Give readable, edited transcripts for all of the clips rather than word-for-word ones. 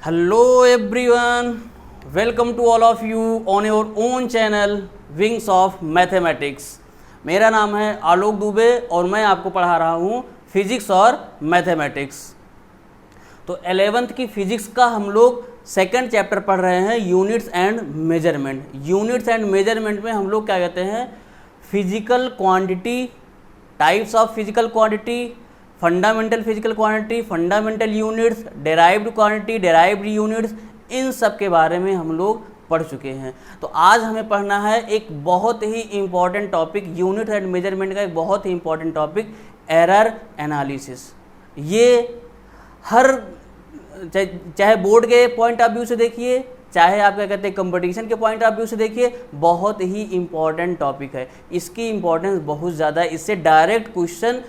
Hello everyone, welcome to all of you on your own channel Wings of Mathematics। मेरा नाम है आलोक दुबे और मैं आपको पढ़ा रहा हूँ फिजिक्स और मैथमेटिक्स। तो 11th की फिजिक्स का हम लोग सेकंड चैप्टर पढ़ रहे हैं, units and measurement. Units and measurement में हम लोग क्या कहते हैं, physical quantity, types of physical quantity, fundamental physical quantity, fundamental units, derived quantity, derived units, इन सब के बारे में हम लोग पढ़ चुके हैं। तो आज हमें पढ़ना है एक बहुत ही important topic, unit and measurement का एक बहुत ही इम्पॉर्टेंट टॉपिक, एरर एनालिसिस। ये हर चाहे बोर्ड के पॉइंट ऑफ व्यू से देखिए, चाहे आप क्या कहते हैं कंपटीशन के पॉइंट ऑफ व्यू से देखिए, बहुत ही इम्पॉर्टेंट टॉपिक है। इसकी इम्पॉर्टेंस बहुत ज़्यादा है। इससे डायरेक्ट क्वेश्चन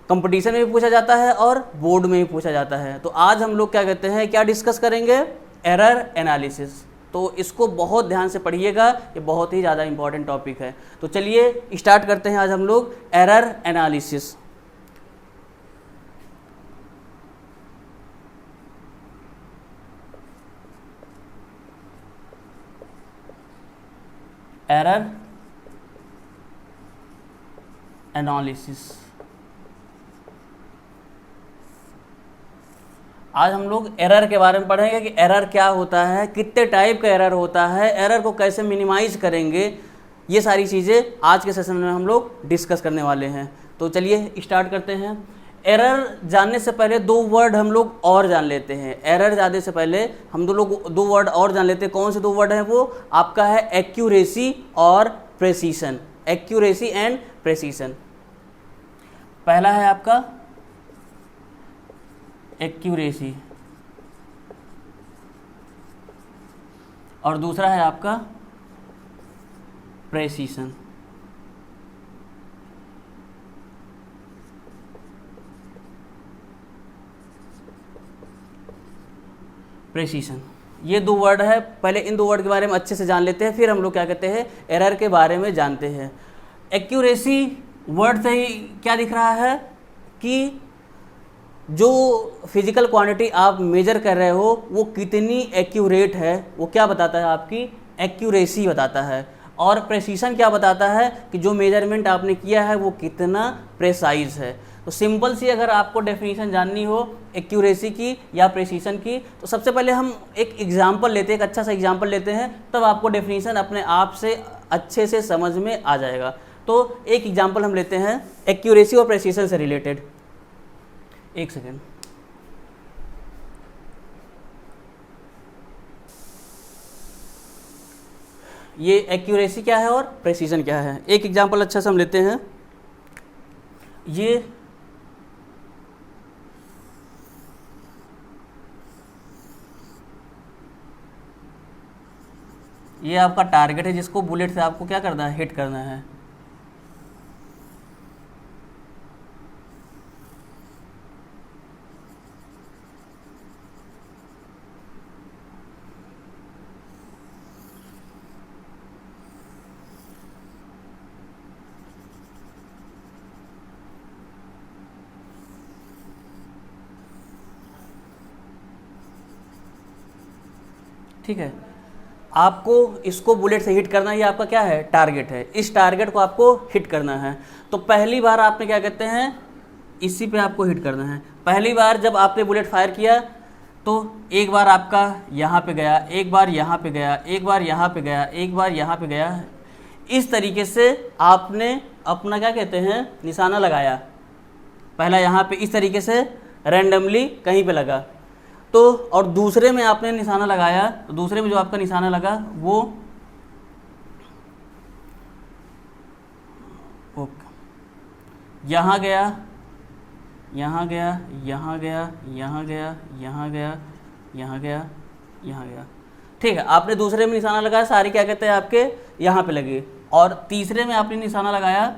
कंपटीशन में भी पूछा जाता है और बोर्ड में भी पूछा जाता है। तो आज हम लोग क्या कहते हैं, क्या डिस्कस करेंगे, एरर एनालिसिस। तो इसको बहुत ध्यान से पढ़िएगा, ये बहुत ही ज़्यादा इम्पॉर्टेंट टॉपिक है। तो चलिए स्टार्ट करते हैं आज हम लोग एरर एनालिसिस। एरर एनालिसिस आज हम लोग एरर के बारे में पढ़ेंगे कि एरर क्या होता है, कितने टाइप का एरर होता है, एरर को कैसे मिनिमाइज करेंगे। ये सारी चीज़ें आज के सेशन में हम लोग डिस्कस करने वाले हैं। तो चलिए स्टार्ट करते हैं। एरर जानने से पहले दो वर्ड हम लोग और जान लेते हैं। एरर जानने से पहले हम दो वर्ड और जान लेते हैं। कौन से दो वर्ड हैं वो? आपका है एक्यूरेसी और प्रेसीशन। Accuracy and precision. पहला है आपका एक्यूरेसी और दूसरा है आपका प्रेसीशन। प्रेसीशन, ये दो वर्ड है। पहले इन दो वर्ड के बारे में अच्छे से जान लेते हैं, फिर हम लोग क्या कहते हैं, एरर के बारे में जानते हैं। एक्यूरेसी वर्ड से ही क्या दिख रहा है कि जो फिजिकल क्वांटिटी आप मेजर कर रहे हो वो कितनी एक्यूरेट है, वो क्या बताता है, आपकी एक्यूरेसी बताता है। और प्रेसीशन क्या बताता है कि जो मेजरमेंट आपने किया है वो कितना प्रेसाइज है। तो सिंपल सी अगर आपको डेफिनेशन जाननी हो एक्यूरेसी की या प्रेसीशन की, तो सबसे पहले हम एक एग्जांपल लेते हैं, एक अच्छा सा एग्जांपल लेते हैं, तब आपको डेफिनेशन अपने आप से अच्छे से समझ में आ जाएगा। तो एक एग्जांपल हम लेते हैं एक्यूरेसी और प्रेसीशन से रिलेटेड। एक सेकेंड। ये एक्यूरेसी क्या है और प्रेसीजन क्या है, एक एग्जांपल अच्छा से हम लेते हैं। ये आपका टारगेट है जिसको बुलेट से आपको क्या करना है, हिट करना है। ठीक है, आपको इसको बुलेट से हिट करना, ये आपका क्या है, टारगेट है। इस टारगेट को आपको हिट करना है। तो पहली बार आपने क्या कहते हैं, इसी पे आपको हिट करना है। पहली बार जब आपने बुलेट फायर किया तो एक बार आपका यहाँ पे गया, एक बार यहाँ पे गया, एक बार यहाँ पे गया, एक बार यहाँ पे गया। इस तरीके से आपने अपना क्या कहते हैं, निशाना लगाया। पहला यहाँ पे इस तरीके से रैंडमली कहीं पे लगा, तो और दूसरे में आपने निशाना लगाया, तो दूसरे में जो आपका निशाना लगा वो यहाँ गया, यहाँ गया, यहाँ गया, यहाँ गया, यहाँ गया, यहाँ गया, यहाँ गया। ठीक है, आपने दूसरे में निशाना लगाया, सारे क्या कहते हैं आपके यहाँ पे लगे। और तीसरे में आपने निशाना लगाया,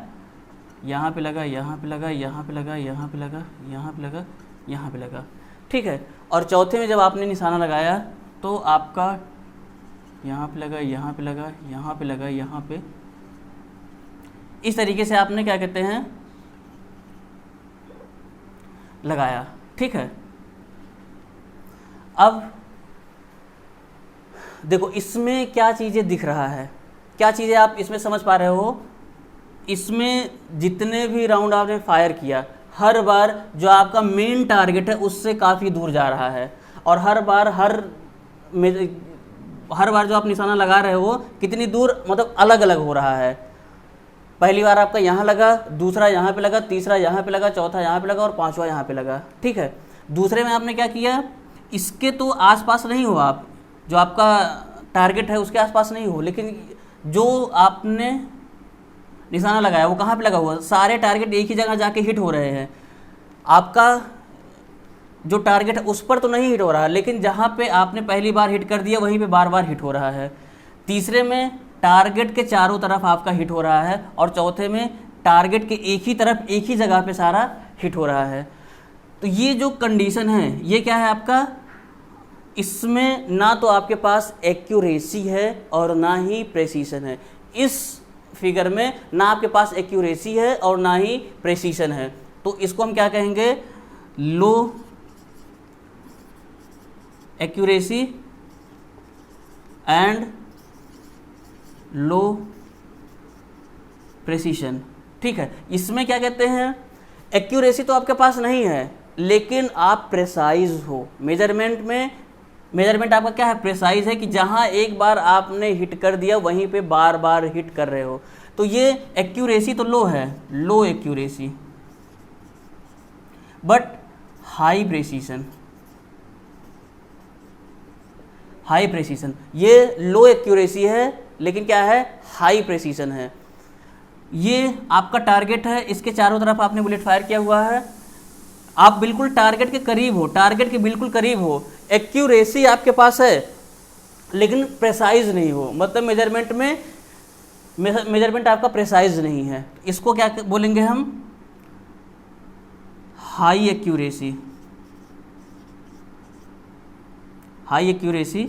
यहाँ पे लगा, यहाँ पे लगा, यहाँ पे लगा, यहाँ पे लगा, यहाँ पे लगा, यहाँ पे लगा। ठीक है, और चौथे में जब आपने निशाना लगाया तो आपका यहाँ पे लगा, यहाँ पे लगा, यहाँ पे लगा, यहाँ पे, इस तरीके से आपने क्या कहते हैं, लगाया। ठीक है, अब देखो इसमें क्या चीज़ें दिख रहा है, क्या चीज़ें आप इसमें समझ पा रहे हो। इसमें जितने भी राउंड आपने फायर किया, हर बार जो आपका मेन टारगेट है उससे काफ़ी दूर जा रहा है, और हर बार जो आप निशाना लगा रहे हो कितनी दूर, मतलब अलग अलग हो रहा है। पहली बार आपका यहाँ लगा, दूसरा यहाँ पे लगा, तीसरा यहाँ पे लगा, चौथा यहाँ पे लगा और पांचवा यहाँ पे लगा। ठीक है, दूसरे में आपने क्या किया, इसके तो आसपास नहीं हो आप, जो आपका टारगेट है उसके आसपास नहीं हो, लेकिन जो आपने निशाना लगाया वो कहाँ पे लगा हुआ, सारे टारगेट एक ही जगह जाके हिट हो रहे हैं। आपका जो टारगेट है उस पर तो नहीं हिट हो रहा, लेकिन जहाँ पे आपने पहली बार हिट कर दिया वहीं पे बार बार हिट हो रहा है। तीसरे में टारगेट के चारों तरफ आपका हिट हो रहा है, और चौथे में टारगेट के एक ही तरफ एक ही जगह पे सारा हिट हो रहा है। तो ये जो कंडीशन है ये क्या है आपका, इसमें ना तो आपके पास एक्यूरेसी है और ना ही प्रेसीशन है। इस फिगर में ना आपके पास एक्यूरेसी है और ना ही प्रेसीशन है, तो इसको हम क्या कहेंगे, लो एक्यूरेसी एंड लो प्रेसीशन। ठीक है, इसमें क्या कहते हैं, एक्यूरेसी तो आपके पास नहीं है लेकिन आप प्रेसाइज हो। मेजरमेंट आपका क्या है, प्रेसाइज है, कि जहां एक बार आपने हिट कर दिया वहीं पे बार बार हिट कर रहे हो। तो ये एक्यूरेसी तो लो है, लो accuracy, but high precision. High precision, ये लो एक्यूरेसी है लेकिन क्या है, हाई प्रेसीशन है। ये आपका टारगेट है, इसके चारों तरफ आपने बुलेट फायर किया हुआ है, आप बिल्कुल टारगेट के करीब हो, टारगेट के बिल्कुल करीब हो, एक्यूरेसी आपके पास है लेकिन प्रेसाइज नहीं हो, मतलब मेजरमेंट आपका प्रेसाइज नहीं है। इसको क्या बोलेंगे हम, हाई एक्यूरेसी। हाई एक्यूरेसी,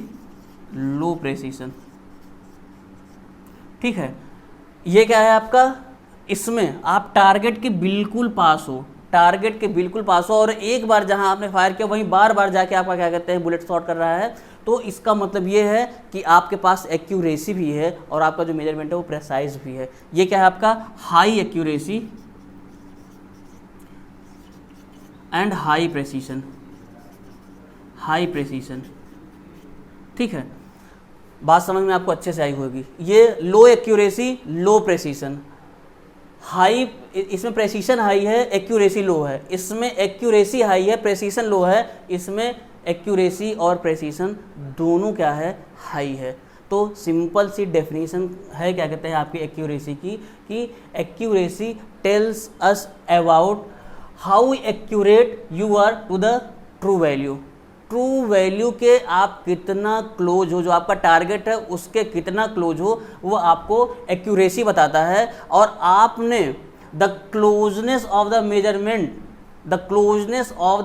लो प्रेसीशन। ठीक है, ये क्या है आपका, इसमें आप टारगेट के बिल्कुल पास हो, टारगेट के बिल्कुल पास हो, और एक बार जहां आपने फायर किया वहीं बार बार जाके आपका क्या कहते हैं, बुलेट शॉट कर रहा है। तो इसका मतलब ये है कि आपके पास एक्यूरेसी भी है और आपका जो मेजरमेंट है वो प्रेसाइज भी है। ये क्या है आपका, high accuracy and high precision. High precision, ठीक है, बात समझ में आपको अच्छे से आई होगी। ये लो एक्यूरेसी, लो प्रेसीशन, हाई, इसमें प्रेसीशन हाई है, एक्यूरेसी लो है, इसमें एक्यूरेसी हाई है, प्रेसीशन लो है, इसमें एक्यूरेसी और प्रेसीशन दोनों क्या है, हाई है। तो सिंपल सी डेफिनेशन है, क्या कहते हैं आपकी एक्यूरेसी की, कि accuracy tells us about how accurate you are to the true value. True value के आप कितना क्लोज हो, जो आपका टारगेट है उसके कितना क्लोज हो, वो आपको एक्यूरेसी बताता है। और आपने the closeness of the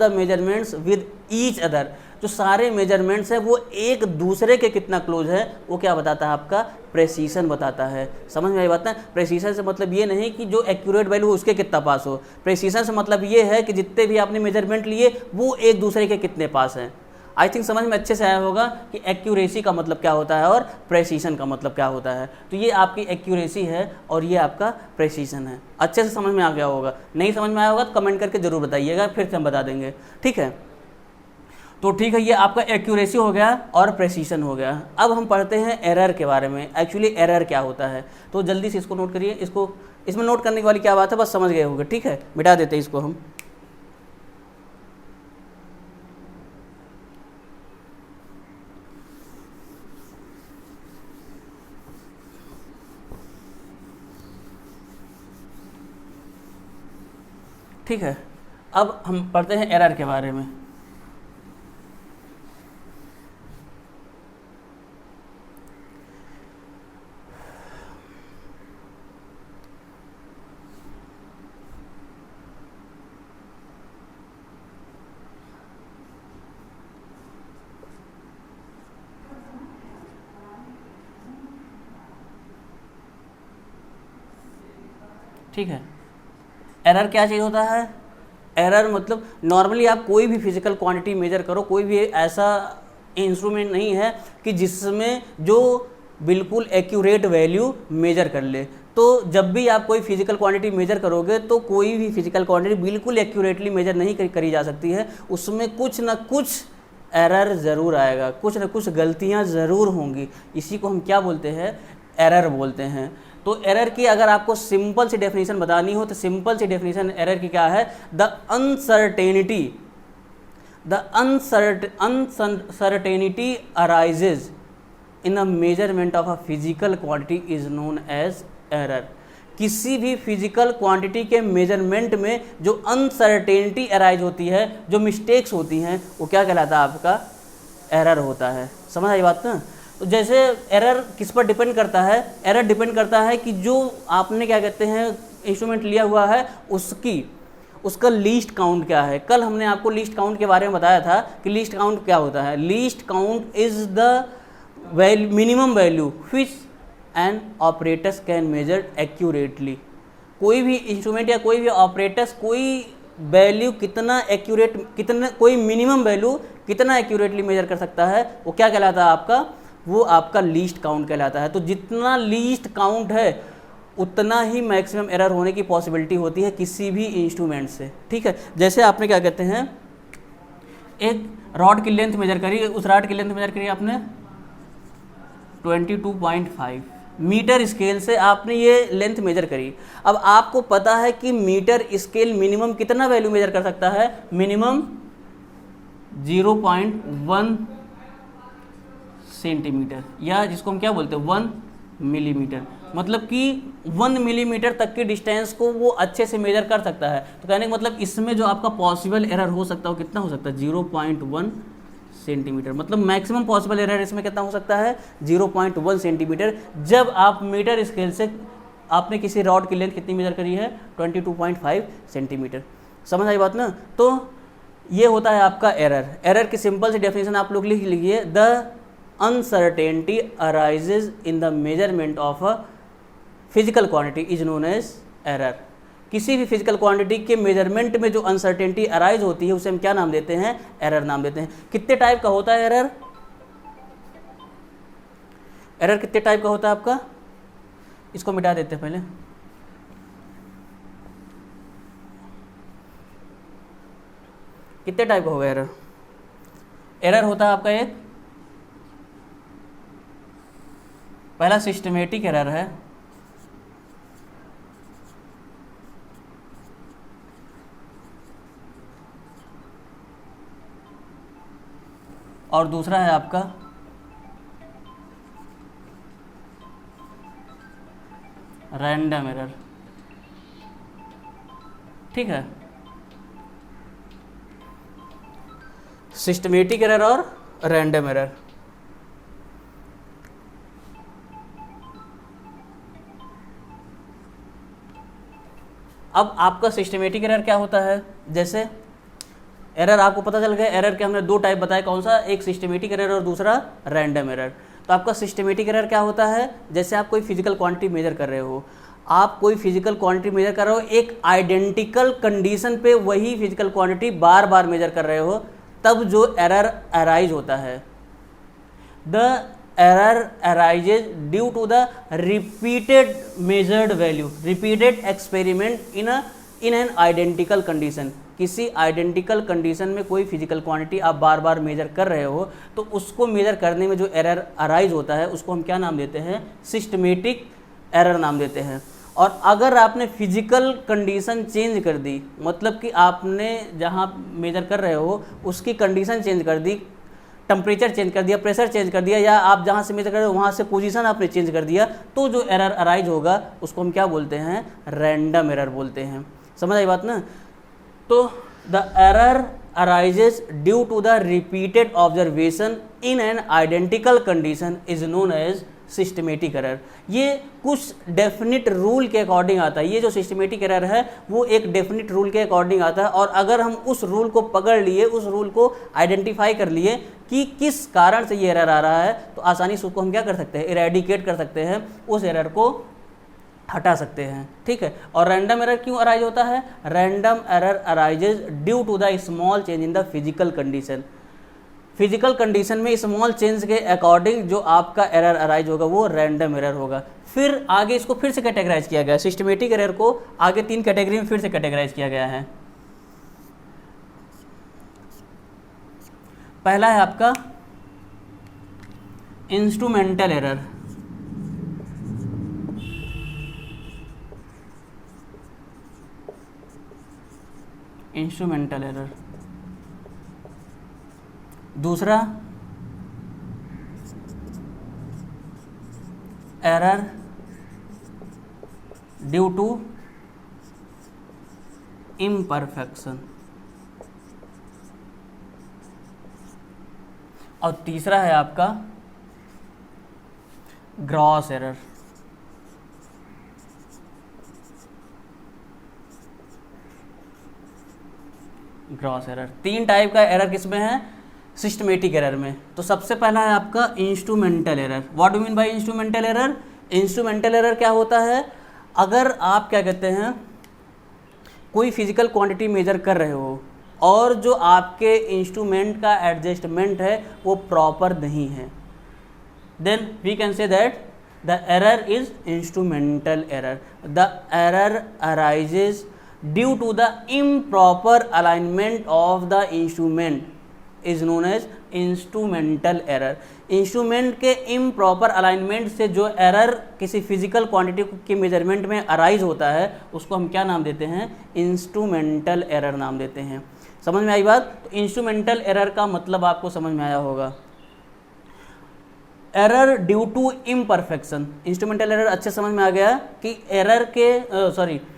measurements with each other, जो सारे मेजरमेंट्स है वो एक दूसरे के कितना क्लोज है, वो क्या बताता है आपका, प्रेसीशन बताता है। समझ में आई बात ना। प्रेसीशन से मतलब ये नहीं कि जो एक्यूरेट वैल्यू हो उसके कितना पास हो, प्रेसीशन से मतलब ये है कि जितने भी आपने मेजरमेंट लिए वो एक दूसरे के कितने पास हैं। आई थिंक समझ में अच्छे से आया होगा कि एक्यूरेसी का मतलब क्या होता है और प्रेसीशन का मतलब क्या होता है। तो ये आपकी एक्यूरेसी है और ये आपका प्रेसीशन है। अच्छे से समझ में आ गया होगा, नहीं समझ में आया होगा तो कमेंट करके ज़रूर बताइएगा, फिर से हम बता देंगे। ठीक है, तो ठीक है, ये आपका एक्यूरेसी हो गया और प्रेसीशन हो गया। अब हम पढ़ते हैं एरर के बारे में। एक्चुअली एरर क्या होता है, तो जल्दी से इसको नोट करिए। इसमें नोट करने वाली क्या बात है, बस समझ गए होंगे। ठीक है, मिटा देते हैं इसको हम। ठीक है, अब हम पढ़ते हैं एरर के बारे में। ठीक है, एरर क्या चीज़ होता है, एरर मतलब नॉर्मली आप कोई भी फिजिकल क्वांटिटी मेजर करो, कोई भी ऐसा इंस्ट्रूमेंट नहीं है कि जिसमें जो बिल्कुल एक्यूरेट वैल्यू मेजर कर ले। तो जब भी आप कोई फिजिकल क्वांटिटी मेजर करोगे तो कोई भी फिजिकल क्वांटिटी बिल्कुल एक्यूरेटली मेजर नहीं करी जा सकती है, उसमें कुछ ना कुछ एरर ज़रूर आएगा, कुछ ना कुछ गलतियां ज़रूर होंगी। इसी को हम क्या बोलते हैं, एरर बोलते हैं। तो एरर की अगर आपको सिंपल सी डेफिनेशन बतानी हो तो सिंपल सी डेफिनेशन एरर की क्या है, the uncertainty arises in the measurement of a physical quantity is known as error. किसी भी फिजिकल क्वांटिटी के मेजरमेंट में जो अनसर्टेनिटी अराइज होती है, जो मिस्टेक्स होती हैं, वो क्या कहलाता है, आपका एरर होता है। समझ आई बात ना। तो जैसे एरर किस पर डिपेंड करता है, एरर डिपेंड करता है कि जो आपने क्या कहते हैं इंस्ट्रूमेंट लिया हुआ है उसका लीस्ट काउंट क्या है। कल हमने आपको लीस्ट काउंट के बारे में बताया था कि लीस्ट काउंट क्या होता है। Least count is the minimum value which N operators can measure accurately. कोई भी इंस्ट्रूमेंट या कोई भी ऑपरेटर्स कोई वैल्यू कितना एक्यूरेट, कितना कोई मिनिमम वैल्यू कितना एक्यूरेटली मेजर कर सकता है, वो क्या कहलाता है आपका, वो आपका लीस्ट काउंट कहलाता है। तो जितना लीस्ट काउंट है उतना ही मैक्सिमम एरर होने की पॉसिबिलिटी होती है किसी भी इंस्ट्रूमेंट से। ठीक है, जैसे आपने क्या कहते हैं एक रॉड की लेंथ मेजर करी, उस रॉड की लेंथ मेजर करी आपने 22.5 मीटर स्केल से आपने ये लेंथ मेजर करी। अब आपको पता है कि मीटर स्केल मिनिमम कितना वैल्यू मेजर कर सकता है, मिनिमम 0.1 सेंटीमीटर, या जिसको हम क्या बोलते हैं 1 मिलीमीटर। मतलब कि 1 मिलीमीटर तक की डिस्टेंस को वो अच्छे से मेजर कर सकता है। तो कहने का मतलब इसमें जो आपका पॉसिबल एरर हो सकता है वो कितना हो सकता है, 0.1 सेंटीमीटर। मतलब मैक्सिमम पॉसिबल एरर इसमें कितना हो सकता है, 0.1 सेंटीमीटर। जब आप मीटर स्केल से आपने किसी रॉड की लेंथ कितनी मेजर करी है, 22.5 सेंटीमीटर। समझ आई बात ना। तो ये होता है आपका एरर। एरर की सिंपल सी डेफिनेशन आप लोग लिख लीजिए, the uncertainty arises in the measurement of a physical quantity is known as error. किसी भी फिजिकल क्वांटिटी के मेजरमेंट में जो अनसर्टेनिटी अराइज होती है उसे हम क्या नाम देते हैं, एरर नाम देते हैं। कितने टाइप का होता है एरर, एरर कितने टाइप का होता है आपका, इसको मिटा देते हैं पहले। कितने टाइप का होगा एरर, एरर होता है आपका एक, पहला सिस्टमेटिक एरर है, और दूसरा है आपका रैंडम एरर। ठीक है, सिस्टमेटिक एरर और रैंडम एरर। अब आपका सिस्टमेटिक एरर क्या होता है, जैसे एरर आपको पता चल गया, एरर के हमने दो टाइप बताए, कौन सा, एक सिस्टमेटिक एरर और दूसरा रैंडम एरर। तो आपका सिस्टमेटिक एरर क्या होता है, जैसे आप कोई फिजिकल क्वांटिटी मेजर कर रहे हो, आप कोई फिजिकल क्वांटिटी मेजर कर रहे हो, एक आइडेंटिकल कंडीशन पे वही फिजिकल क्वांटिटी बार बार मेजर कर रहे हो, तब जो एरर अराइज होता है, the error arises due to the repeated measured value, repeated experiment in an identical condition. किसी आइडेंटिकल कंडीशन में कोई फिजिकल क्वांटिटी आप बार बार मेजर कर रहे हो, तो उसको मेजर करने में जो एरर अराइज होता है उसको हम क्या नाम देते हैं, सिस्टमेटिक एरर नाम देते हैं। और अगर आपने फिजिकल कंडीशन चेंज कर दी, मतलब कि आपने जहाँ मेजर कर रहे हो उसकी कंडीशन चेंज कर दी, टेम्परेचर चेंज कर दिया, प्रेशर चेंज कर दिया, या आप जहाँ से मेजर कर रहे हो वहाँ से पोजीशन आपने चेंज कर दिया, तो जो एरर अराइज होगा उसको हम क्या बोलते हैं, रैंडम एरर बोलते हैं। समझ आई बात ना। तो the error arises due to the repeated observation in an identical condition is known as systematic error. ये कुछ डेफिनिट रूल के अकॉर्डिंग आता है। ये जो सिस्टमेटिक एरर है वो एक डेफिनिट रूल के अकॉर्डिंग आता है, और अगर हम उस रूल को पकड़ लिए, उस रूल को आइडेंटिफाई कर लिए कि किस कारण से ये एरर आ रहा है, तो आसानी से उसको हम क्या कर सकते हैं, इरेडिकेट कर सकते हैं, उस एरर को हटा सकते हैं। ठीक है। और रैंडम एरर क्यों अराइज होता है, random error arises due to the small change in the physical condition. Physical condition में स्मॉल चेंज के अकॉर्डिंग जो आपका एरर अराइज होगा वो रैंडम एरर होगा। फिर आगे इसको फिर से कैटेगराइज किया गया है, सिस्टमेटिक एरर को आगे 3 कैटेगरी में फिर से कैटेगराइज किया गया है। पहला है आपका इंस्ट्रूमेंटल एरर। Instrumental error. दूसरा एरर ड्यू टू इम्परफेक्शन। और तीसरा है आपका gross error. Gross error 3 type का एरर किसमें है? सिस्टमेटिक एरर में। तो सबसे पहला है आपका instrumental error. What do mean by instrumental error? Instrumental error क्या होता है? अगर आप क्या कहते हैं कोई फिजिकल क्वांटिटी मेजर कर रहे हो और जो आपके इंस्ट्रूमेंट का एडजस्टमेंट है वो प्रॉपर नहीं है, then we can say that the error is instrumental error. The error arises due to the improper alignment of the instrument is known as instrumental error. Instrument के इम्प्रॉपर अलाइनमेंट से जो error किसी physical quantity के measurement में arise होता है उसको हम क्या नाम देते हैं? इंस्ट्रूमेंटल एरर नाम देते हैं। समझ में आई बात? तो इंस्ट्रूमेंटल एरर का मतलब आपको समझ में आया होगा। Error due to imperfection. Instrumental error अच्छे समझ में आ गया कि एरर के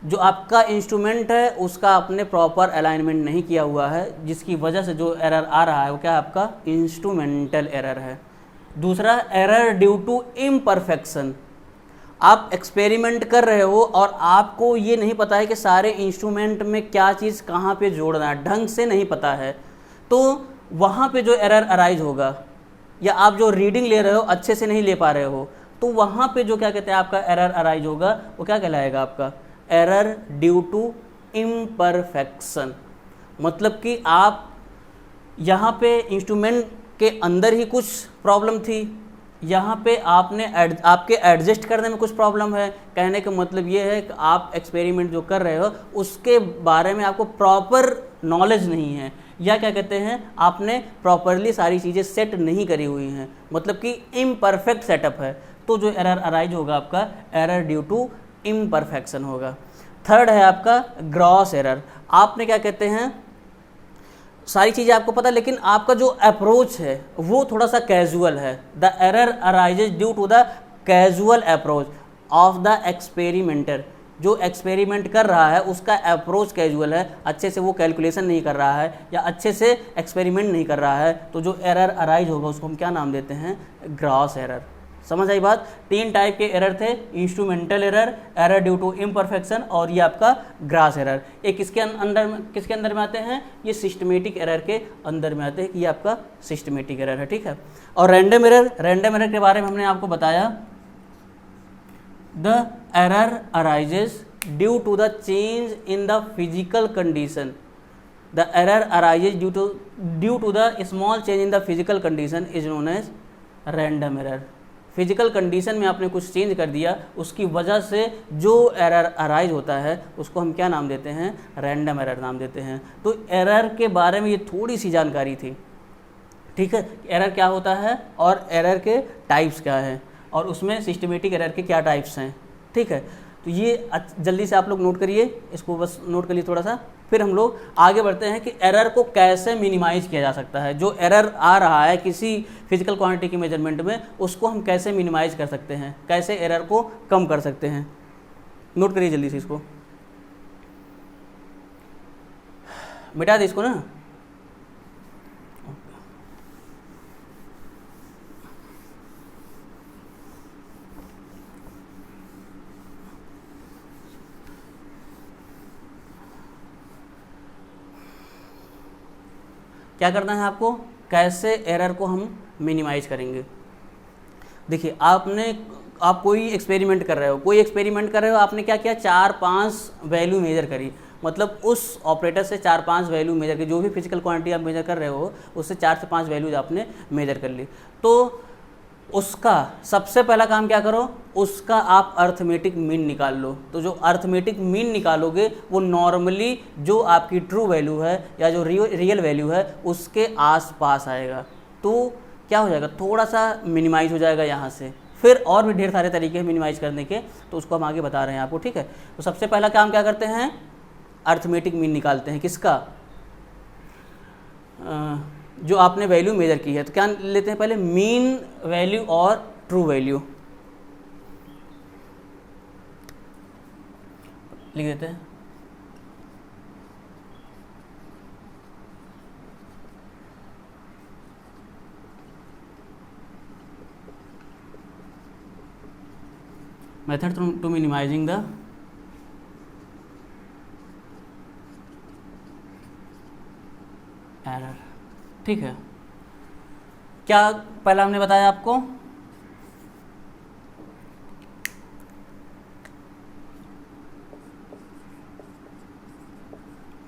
जो आपका इंस्ट्रूमेंट है उसका आपने प्रॉपर अलाइनमेंट नहीं किया हुआ है, जिसकी वजह से जो एरर आ रहा है वो क्या है? आपका इंस्ट्रूमेंटल एरर है। दूसरा एरर ड्यू टू इम्परफेक्शन। आप एक्सपेरिमेंट कर रहे हो और आपको ये नहीं पता है कि सारे इंस्ट्रूमेंट में क्या चीज़ कहाँ पे जोड़ना है, ढंग से नहीं पता है, तो वहाँ पे जो एरर अराइज होगा, या आप जो रीडिंग ले रहे हो अच्छे से नहीं ले पा रहे हो, तो वहाँ पे जो क्या कहते हैं आपका एरर अराइज होगा वो क्या कहलाएगा? आपका एरर ड्यू टू इम्परफेक्शन। मतलब कि आप यहाँ पे इंस्ट्रूमेंट के अंदर ही कुछ प्रॉब्लम थी, यहाँ पे आपके एडजस्ट करने में कुछ प्रॉब्लम है। कहने का मतलब ये है कि आप एक्सपेरिमेंट जो कर रहे हो उसके बारे में आपको प्रॉपर नॉलेज नहीं है, या क्या कहते हैं आपने प्रॉपरली सारी चीज़ें सेट नहीं करी हुई हैं, मतलब कि इम्परफेक्ट सेटअप है। तो जो एरर अराइज होगा आपका एरर ड्यू टू इम्परफेक्शन होगा। थर्ड है आपका ग्रॉस एरर। आपने क्या कहते हैं सारी चीज़ें आपको पता, लेकिन आपका जो अप्रोच है वो थोड़ा सा कैजुअल है। The error arises due to the casual approach of the experimenter. जो एक्सपेरिमेंट कर रहा है उसका अप्रोच कैजुअल है, अच्छे से वो कैलकुलेशन नहीं कर रहा है या अच्छे से एक्सपेरिमेंट नहीं कर रहा है, तो जो एरर अराइज होगा उसको हम क्या नाम देते हैं? Gross error. समझ आई बात? 3 टाइप के एरर थे, instrumental error, error due to imperfection और ये आपका ग्रॉस एरर। ये किसके अंदर में आते हैं? ये सिस्टमेटिक एरर के अंदर में आते हैं कि ये आपका सिस्टमेटिक एरर है, ठीक है। और रैंडम एरर के बारे में हमने आपको बताया, the error arises due to the change in the physical condition. The error arises due to the small change in the physical condition is known as random error. Physical condition में आपने कुछ change कर दिया, उसकी वजह से जो error arise होता है उसको हम क्या नाम देते हैं? रैंडम एरर नाम देते हैं। तो एरर के बारे में ये थोड़ी सी जानकारी थी, ठीक है। एरर क्या होता है और एरर के टाइप्स क्या हैं और उसमें सिस्टमेटिक एरर के क्या टाइप्स हैं, ठीक है। तो ये जल्दी से आप लोग नोट करिए, इसको बस नोट करिए थोड़ा सा, फिर हम लोग आगे बढ़ते हैं कि एरर को कैसे मिनिमाइज किया जा सकता है। जो एरर आ रहा है किसी फिजिकल क्वांटिटी की मेजरमेंट में उसको हम कैसे मिनिमाइज कर सकते हैं, कैसे एरर को कम कर सकते हैं। नोट करिए जल्दी से, इसको मिटा दे इसको ना। क्या करना है आपको? कैसे एरर को हम मिनिमाइज करेंगे। देखिए आप कोई एक्सपेरिमेंट कर रहे हो, आपने क्या किया? 4-5 वैल्यू मेजर करी, मतलब उस ऑपरेटर से 4-5 वैल्यू मेजर की, जो भी फिजिकल क्वांटिटी आप मेजर कर रहे हो उससे 4 से 5 वैल्यूज आपने मेजर कर ली, तो उसका सबसे पहला काम क्या करो, उसका आप अर्थमेटिक मीन निकाल लो। तो जो अर्थमेटिक मीन निकालोगे वो नॉर्मली जो आपकी ट्रू वैल्यू है या जो रियल वैल्यू है उसके आसपास आएगा। तो क्या हो जाएगा, थोड़ा सा मिनिमाइज हो जाएगा यहाँ से। फिर और भी ढेर सारे तरीके हैं मिनिमाइज करने के, तो उसको हम आगे बता रहे हैं आपको, ठीक है। तो सबसे पहला काम क्या करते हैं, अर्थमेटिक मीन निकालते हैं। किसका, जो आपने वैल्यू मेजर की है। तो क्या लेते हैं पहले, मीन वैल्यू और ट्रू वैल्यू लिख देते हैं। Method to minimising the error, ठीक है। क्या पहला हमने बताया आपको,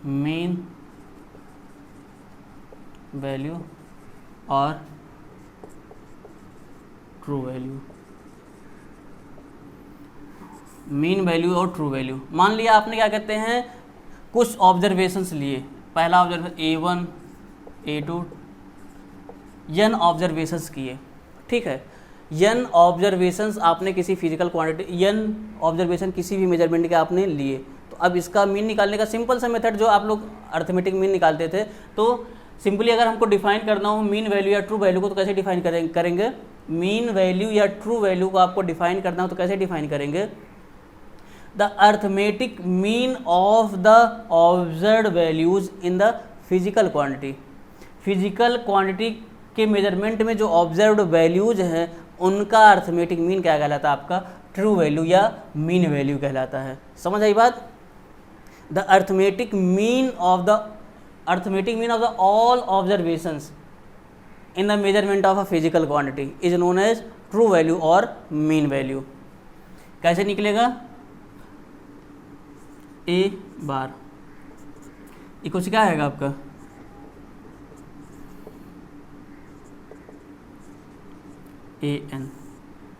मीन वैल्यू और ट्रू वैल्यू। मीन वैल्यू और ट्रू वैल्यू, मान लिया आपने क्या कहते हैं कुछ ऑब्जर्वेशंस लिए। पहला observation A1 A2 n observations किए, ठीक है। n ऑब्जर्वेशंस आपने किसी फिजिकल क्वांटिटी, n ऑब्जर्वेशन किसी भी मेजरमेंट के आपने लिए। तो अब इसका मीन निकालने का सिंपल सा मेथड जो आप लोग अर्थमेटिक मीन निकालते थे, तो सिंपली अगर हमको डिफाइन करना हो मीन वैल्यू या ट्रू वैल्यू को, तो कैसे डिफाइन करेंगे। मीन वैल्यू या ट्रू वैल्यू को आपको डिफाइन करना हो तो कैसे डिफाइन करेंगे, the arithmetic mean of the observed values in the physical quantity. Physical quantity के मेजरमेंट में जो ऑब्जर्व्ड वैल्यूज हैं उनका अर्थमेटिक मीन क्या कहलाता है, आपका ट्रू वैल्यू या मीन वैल्यू कहलाता है। समझ आई बात। The arithmetic mean of the all observations in the measurement of a physical quantity is known as true value और मीन वैल्यू। कैसे निकलेगा, A बार इक्वल क्या आएगा आपका, AN।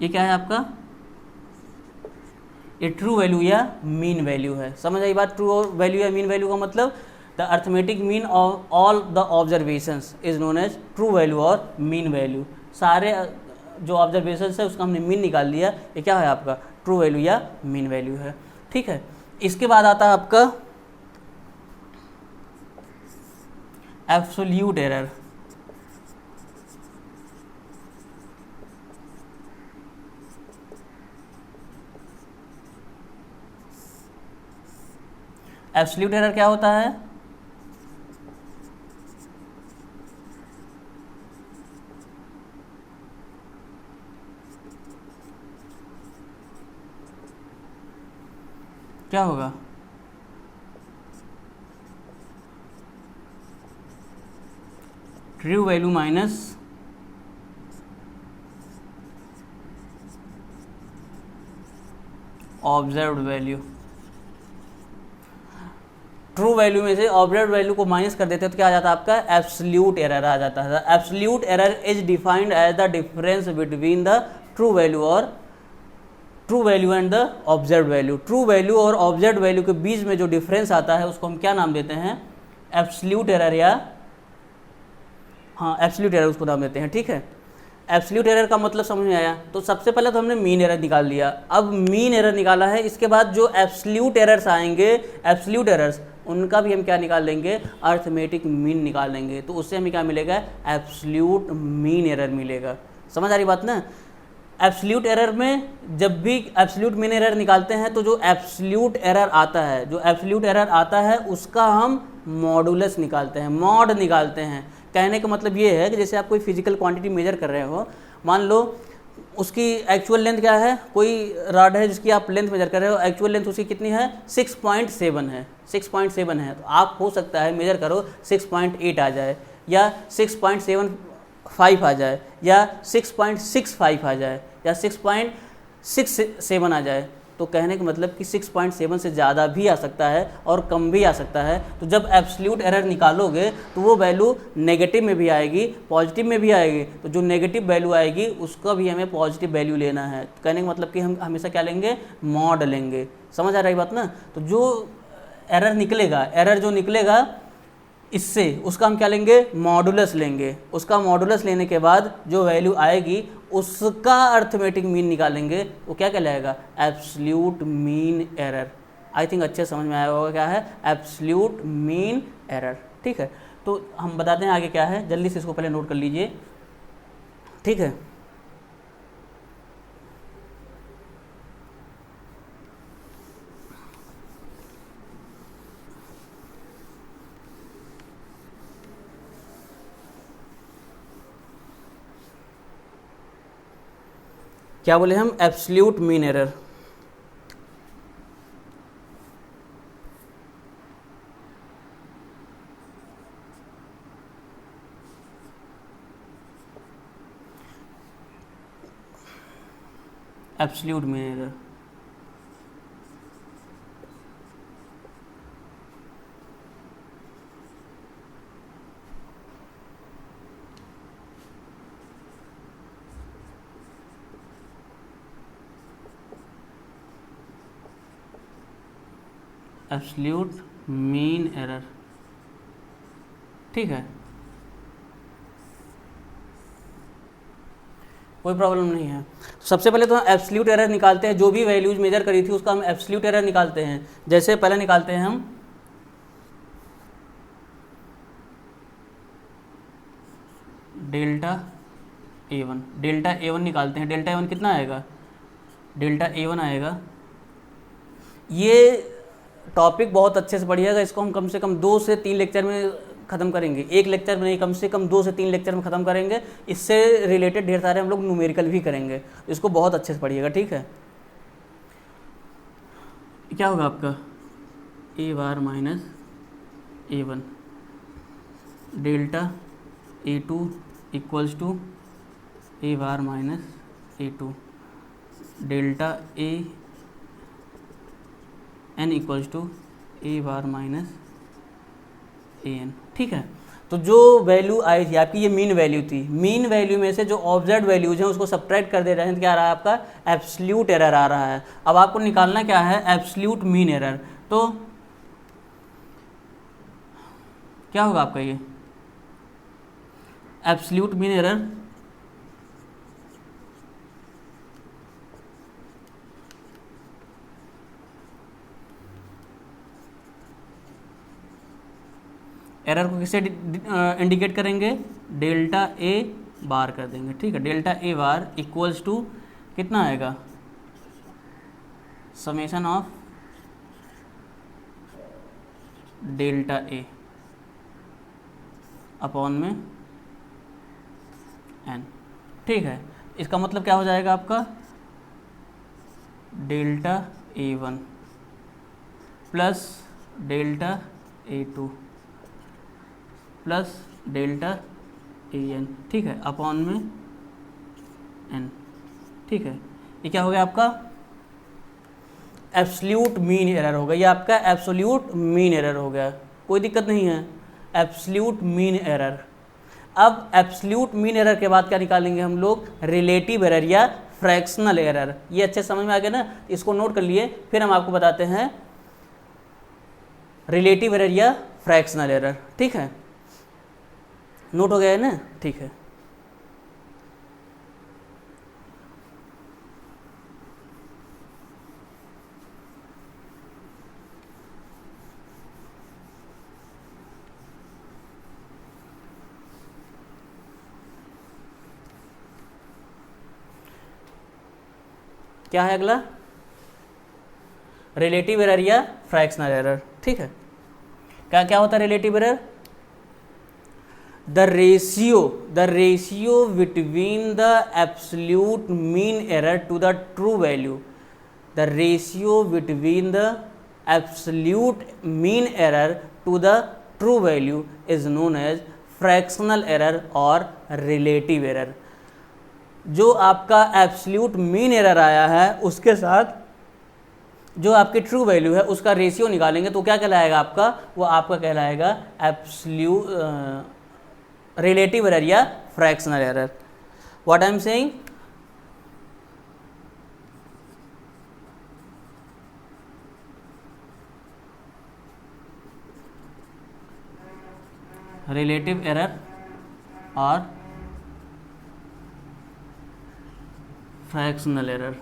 ये क्या है आपका, ये ट्रू वैल्यू या मीन वैल्यू है। समझ आई बात। ट्रू वैल्यू या मीन वैल्यू का मतलब the arithmetic mean of all the observations is known as true value और मीन वैल्यू। सारे जो ऑब्जर्वेशंस है उसका हमने मीन निकाल लिया, ये क्या है आपका ट्रू वैल्यू या मीन वैल्यू है, ठीक है। इसके बाद आता है आपका एब्सोल्यूट एरर। एब्सोल्यूट एरर क्या होता है, क्या होगा, true value minus observed value. True value में से ऑब्जर्व्ड वैल्यू को माइनस कर देते हैं तो क्या आ जाता है आपका, एब्सोल्यूट एरर आ जाता है। Absolute error is defined as the difference between the true value और true value and the observed value. True value और ऑब्जर्व्ड वैल्यू के बीच में जो डिफरेंस आता है उसको हम क्या नाम देते हैं, एब्सोल्यूट एरर, या हाँ एब्सोल्यूट एरर उसको नाम देते हैं, ठीक है। एब्सोल्यूट एरर का मतलब समझ में आया। तो सबसे पहले तो हमने मीन एरर निकाल लिया, अब मीन एरर निकाला है, इसके बाद जो एब्सोल्यूट एरर्स आएंगे, एब्सोल्यूट एरर्स, उनका भी हम क्या निकाल लेंगे, अर्थमेटिक मीन निकाल लेंगे। तो उससे हमें क्या मिलेगा, एब्सोल्यूट मीन एरर मिलेगा। समझ आ रही बात ना। एब्सोल्यूट एरर में जब भी एब्सोल्यूट मीन एरर निकालते हैं तो जो एब्सोल्यूट एरर आता है, जो एब्सोल्यूट एरर आता है उसका हम मॉडुलस निकालते हैं, मॉड निकालते हैं। कहने का मतलब ये है कि जैसे आप कोई फिजिकल क्वांटिटी मेजर कर रहे हो, मान लो उसकी एक्चुअल लेंथ क्या है, कोई रॉड है जिसकी आप लेंथ मेजर कर रहे हो, एक्चुअल लेंथ उसकी कितनी है, 6.7 है, 6.7 है। तो आप हो सकता है मेजर करो 6.8 आ जाए, या 6.75 आ जाए, या 6.65 आ जाए, या 6.67 आ जाए। तो कहने का मतलब कि 6.7 से ज़्यादा भी आ सकता है और कम भी आ सकता है। तो जब एब्सोल्यूट एरर निकालोगे तो वो वैल्यू नेगेटिव में भी आएगी, पॉजिटिव में भी आएगी। तो जो नेगेटिव वैल्यू आएगी उसका भी हमें पॉजिटिव वैल्यू लेना है। तो कहने का मतलब कि हम हमेशा क्या लेंगे, मॉड लेंगे। समझ आ रही बात ना। तो जो एरर निकलेगा, एरर जो निकलेगा इससे, उसका हम क्या लेंगे, मॉडुलस लेंगे। उसका मॉडुलस लेने के बाद जो वैल्यू आएगी उसका अर्थमेटिक मीन निकालेंगे। वो क्या कहलाएगा, absolute mean error. I think अच्छे समझ में आया होगा क्या है एब्सोल्यूट मीन एरर। ठीक है, तो हम बताते हैं आगे क्या है, जल्दी से इसको पहले नोट कर लीजिए। ठीक है, क्या बोले हम, absolute mean error. Absolute mean error, absolute mean error. ठीक है, कोई प्रॉब्लम नहीं है। सबसे पहले तो हम एब्सोल्यूट एरर निकालते हैं। जो भी वैल्यूज मेजर करी थी उसका हम एब्सोल्यूट एरर निकालते हैं। जैसे पहले निकालते हैं हम डेल्टा A1, डेल्टा A1 निकालते हैं। डेल्टा A1 कितना आएगा, डेल्टा A1 आएगा। ये टॉपिक बहुत अच्छे से पढ़िएगा, इसको हम कम से कम 2 से 3 लेक्चर में ख़त्म करेंगे। एक लेक्चर में नहीं, कम से कम 2 से 3 लेक्चर में ख़त्म करेंगे। इससे रिलेटेड ढेर सारे हम लोग न्यूमेरिकल भी करेंगे। इसको बहुत अच्छे से पढ़िएगा। ठीक है, क्या होगा आपका A bar minus A1 delta A2 equals to A bar minus A2 delta AN equals to A bar minus AN। ठीक है, तो जो वैल्यू आई थी आपकी, ये मीन वैल्यू थी। मीन वैल्यू में से जो ऑब्जर्व वैल्यूज हैं उसको सब्ट्रैक्ट कर दे रहे हैं, तो क्या आ रहा है आपका, एब्सोल्यूट एरर आ रहा है। अब आपको निकालना क्या है, एब्सोल्यूट मीन एरर। तो क्या होगा आपका ये एब्सोल्यूट मीन एरर, एरर को किससे इंडिकेट करेंगे, डेल्टा A बार कर देंगे। ठीक है, delta A bar equals to कितना आएगा, summation of delta A upon में N। ठीक है, इसका मतलब क्या हो जाएगा आपका, delta A1 plus delta A2 plus delta AN। ठीक है, अपॉन में N। ठीक है, ये क्या हो गया आपका, एब्सोल्यूट मीन एरर हो गया। ये आपका एब्सोल्यूट मीन एरर हो गया, कोई दिक्कत नहीं है, एब्सोल्यूट मीन एरर। अब एब्सोल्यूट मीन एरर के बाद क्या निकालेंगे हम लोग, रिलेटिव एरर या फ्रैक्शनल एरर। ये अच्छे समझ में आ गया ना, इसको नोट कर लिए, फिर हम आपको बताते हैं रिलेटिव एरर या फ्रैक्शनल एरर। ठीक है, नोट हो गया है ना। ठीक है, क्या है अगला, रिलेटिव एरर या फ्रैक्शनल एरर। ठीक है, क्या क्या होता है relative error, the ratio between the absolute mean error to the true value, the ratio between the absolute mean error to the true value is known as fractional error और relative error। जो आपका absolute mean error आया है उसके साथ जो आपकी true value है उसका रेशियो निकालेंगे तो क्या कहलाएगा आपका, वो आपका कहलाएगा एब्सोल्यूट रिलेटिव एरर या fractional error. What I am saying, relative error और फ्रैक्शनल एरर।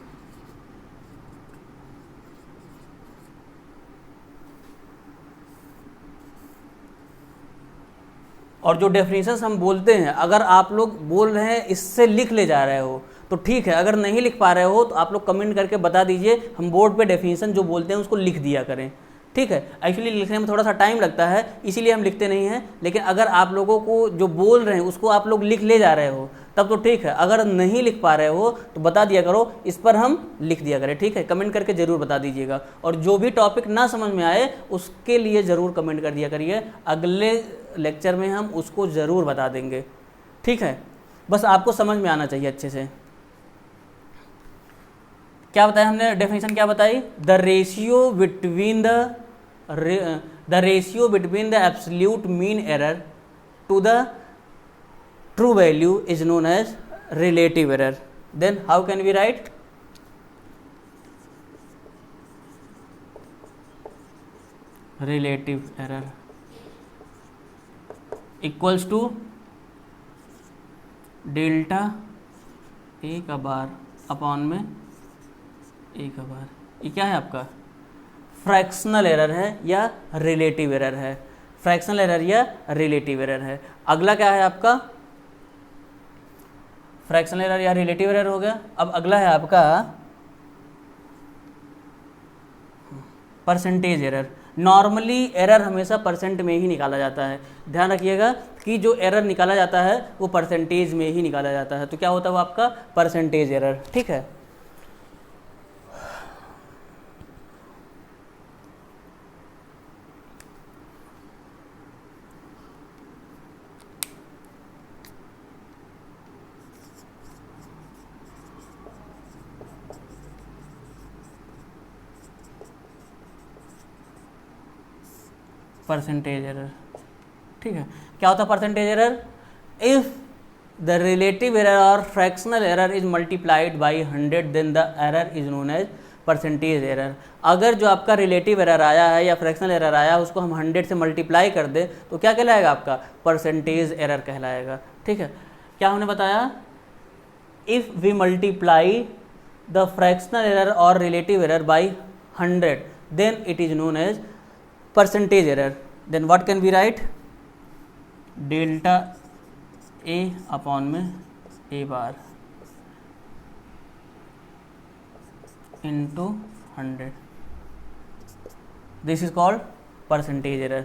और जो डेफिनेशंस हम बोलते हैं, अगर आप लोग बोल रहे हैं इससे लिख ले जा रहे हो तो ठीक है, अगर नहीं लिख पा रहे हो तो आप लोग कमेंट करके बता दीजिए, हम बोर्ड पे डेफिनेशन जो बोलते हैं उसको लिख दिया करें, ठीक है। एक्चुअली लिखने में थोड़ा सा टाइम लगता है इसीलिए हम लिखते नहीं हैं, लेकिन अगर आप लोगों को जो बोल रहे हैं उसको आप लोग लिख ले जा रहे हो तब तो ठीक है, अगर नहीं लिख पा रहे हो तो बता दिया करो, इस पर हम लिख दिया करें, ठीक है। कमेंट करके ज़रूर बता दीजिएगा, और जो भी टॉपिक ना समझ में आए उसके लिए ज़रूर कमेंट कर दिया करिए, अगले लेक्चर में हम उसको ज़रूर बता देंगे, ठीक है। बस आपको समझ में आना चाहिए अच्छे से। क्या बताया हमने, डेफिनेशन क्या बताई, the ratio between the absolute mean error to the true value is known as relative error. Then how can we write, relative error equals to delta A का बार अपॉन में ए का बार। ये क्या है आपका, फ्रैक्शनल एरर है या relative error है, फ्रैक्शनल एरर या रिलेटिव एरर है। अगला क्या है आपका, फ्रैक्शनल एरर या रिलेटिव एरर हो गया। अब अगला है आपका परसेंटेज एरर। नॉर्मली एरर हमेशा परसेंट में ही निकाला जाता है, ध्यान रखिएगा कि जो एरर निकाला जाता है वो परसेंटेज में ही निकाला जाता है। तो क्या होता है वो आपका परसेंटेज एरर, ठीक है। परसेंटेज एरर, ठीक है। क्या होता है percentage error, if the relative error और fractional error is multiplied by 100 then the error is known as percentage error. अगर जो आपका रिलेटिव एरर आया है या फ्रैक्शनल एरर आया है उसको हम 100 से मल्टीप्लाई कर दें तो क्या कहलाएगा आपका, परसेंटेज एरर कहलाएगा, ठीक है। क्या हमने बताया, if we multiply the fractional error और relative error by 100 then it is known as percentage error. Then what can we write, delta a upon में a bar into 100, this is called percentage error।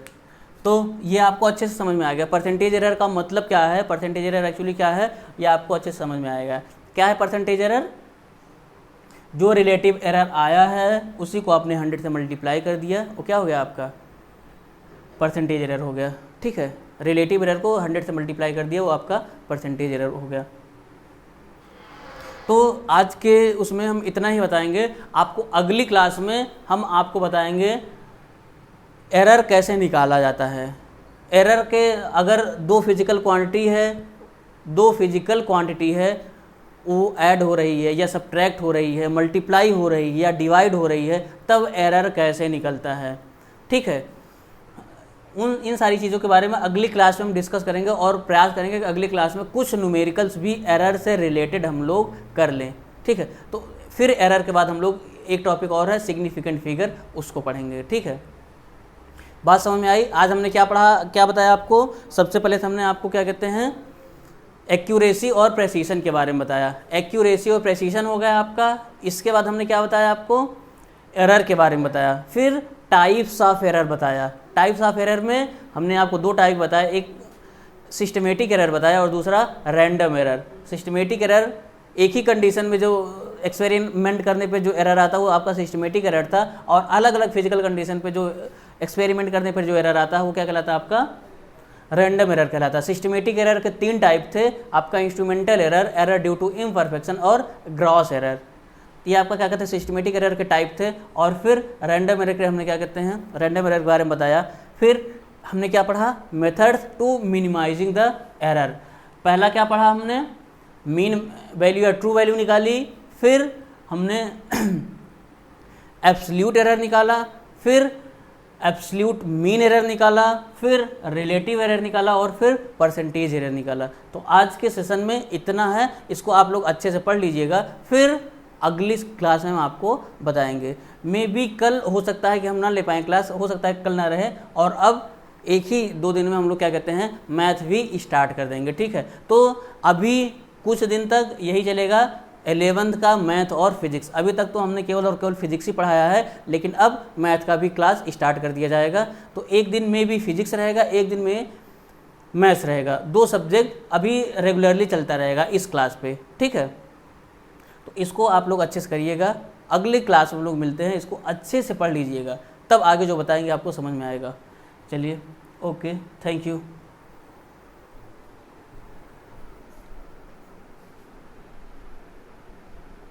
तो ये आपको अच्छे से समझ में आ गया परसेंटेज एरर का मतलब क्या है, परसेंटेज एरर एक्चुअली क्या है ये आपको अच्छे से समझ में आएगा। क्या है परसेंटेज एरर, जो रिलेटिव एरर आया है उसी को आपने 100 से मल्टीप्लाई कर दिया, वो क्या हो गया आपका परसेंटेज एरर हो गया, ठीक है। रिलेटिव एरर को 100 से मल्टीप्लाई कर दिया, वो आपका परसेंटेज एरर हो गया। तो आज के उसमें हम इतना ही बताएंगे, आपको अगली क्लास में हम आपको बताएंगे एरर कैसे निकाला जाता है। एरर के अगर दो फिजिकल क्वांटिटी है वो ऐड हो रही है या सब्ट्रैक्ट हो रही है, मल्टीप्लाई हो रही है या डिवाइड हो रही है, तब एरर कैसे निकलता है, ठीक है। इन सारी चीज़ों के बारे में अगली क्लास में हम डिस्कस करेंगे और प्रयास करेंगे कि अगली क्लास में कुछ न्यूमेरिकल्स भी एरर से रिलेटेड हम लोग कर लें, ठीक है। तो फिर एरर के बाद हम लोग एक टॉपिक और है सिग्निफिकेंट फिगर, उसको पढ़ेंगे, ठीक है। बात समझ में आई। आज हमने क्या पढ़ा, क्या बताया आपको, सबसे पहले हमने आपको क्या कहते हैं एक्यूरेसी और प्रेसिशन के बारे में बताया। एक्यूरेसी और प्रेसिशन हो गया आपका। इसके बाद हमने क्या बताया आपको, एरर के बारे में बताया। फिर टाइप्स ऑफ एरर बताया। टाइप्स ऑफ एरर में हमने आपको दो टाइप बताया, एक सिस्टमेटिक एरर बताया और दूसरा रैंडम एरर। सिस्टमेटिक एरर एक ही कंडीशन में जो एक्सपेरिमेंट करने पे जो एरर आता है वो आपका सिस्टमेटिक एरर था, और अलग अलग फिजिकल कंडीशन पे जो एक्सपेरिमेंट करने पर जो एरर आता है वो क्या कहलाता है आपका रैंडम एरर कहलाता है। सिस्टमेटिक एरर के तीन टाइप थे आपका, instrumental error, error due to imperfection और ग्रॉस एरर। ये आपका क्या कहते हैं सिस्टमेटिक एरर के टाइप थे। और फिर रैंडम एरर के हमने क्या कहते हैं रैंडम एरर के बारे में बताया। फिर हमने क्या पढ़ा, methods to minimising the error. पहला क्या पढ़ा हमने, मीन वैल्यू या ट्रू वैल्यू निकाली, फिर हमने एब्सोल्यूट एरर निकाला, फिर एब्सोल्यूट मीन एरर निकाला, फिर रिलेटिव एरर निकाला और फिर परसेंटेज एरर निकाला। तो आज के सेशन में इतना है, इसको आप लोग अच्छे से पढ़ लीजिएगा, फिर अगली क्लास में हम आपको बताएंगे। मे बी कल हो सकता है कि हम ना ले पाएँ क्लास, हो सकता है कल ना रहे, और अब एक ही 2 दिन में हम लोग क्या कहते हैं मैथ भी स्टार्ट कर देंगे, ठीक है। तो अभी कुछ दिन तक यही चलेगा 11th का मैथ और फिजिक्स। अभी तक तो हमने केवल और केवल फिजिक्स ही पढ़ाया है, लेकिन अब मैथ का भी क्लास स्टार्ट कर दिया जाएगा। तो एक दिन में भी फिजिक्स रहेगा, एक दिन में मैथ्स रहेगा, 2 सब्जेक्ट अभी रेगुलरली चलता रहेगा इस क्लास पे, ठीक है। तो इसको आप लोग अच्छे से करिएगा, अगली क्लास में लोग मिलते हैं, इसको अच्छे से पढ़ लीजिएगा, तब आगे जो बताएंगे आपको समझ में आएगा। चलिए, ओके, थैंक यू।